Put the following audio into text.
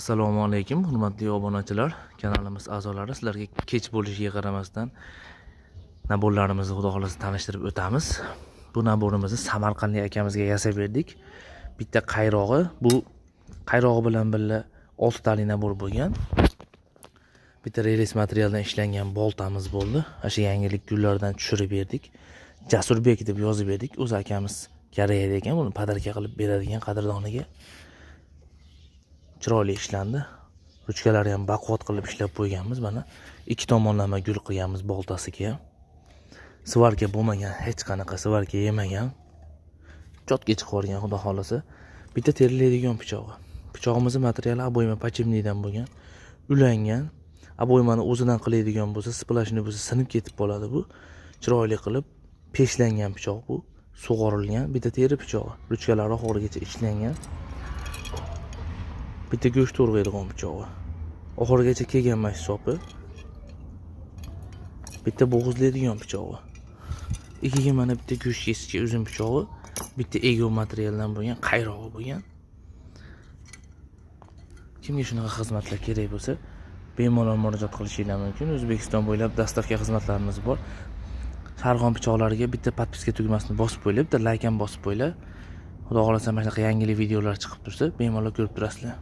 Assalomu alaykum, hurmatli obunachilar, kanalimiz a'zolari. Sizlarga kech bo'lishiga qaramasdan naborlarimizni xudo xolasa tanishtirib o'tamiz. Bu naborimizni Samarqandlik akamizga yasab berdik. Bitta qayrog'i, bu qayrog'i bilan birga 6 tali nabor bo'lgan. Bitta relis materialdan ishlangan boltamiz bo'ldi. O'sha yangilik gullardan tushirib berdik. Jasurbek deb yozib berdik. O'zi akamiz Koreyada ekan, buni podarka qilib beradigan qadrdoniga. Chiroyli ishlandi. Ruchkalari ham baquvvat qilib ishlab qo'yganmiz. Mana ikki tomonlama gul qilganmiz boltasiga. Svarka bo'lmagan, hech qanaqa svarka yemagan. Chotga chiqib o'rgan xudo xolasa. Bitta terilaydigan pichog'i. Pichog'imizning materiali aboyma pachimnidan bo'lgan. Ulangan. Aboymani o'zidan qiladigan bo'lsa, splashni bo'lsa sinib ketib qoladi bu. Chiroyli qilib peshlangan pichoq bu. Sug'orilgan bitta teri pichog'i. Ruchkalari oxirigacha ishlangan. Bitta go'sht to'rg'aydigan pichog'i. Oxirigacha kelgan mashsopi. Bitta bo'g'izlaydigan pichog'i. Ikkiga mana bitta go'sht kesishga uzun pichog'i, bitta ego materialdan bo'lgan qayrog'i bo'lgan. Kimga shunaqa xizmatlar kerak bo'lsa, bemalol murojaat qilishingiz mumkin. O'zbekiston bo'ylab dastavka xizmatlarimiz bor. Sarg'on pichoqlariga bitta podpiska tugmasini bosib qo'yinglar, bitta like ham bosib qo'yinglar. Xudo xolasa mana shunaqa yangilik videolar chiqib tursa, bemalol ko'rib turasizlar.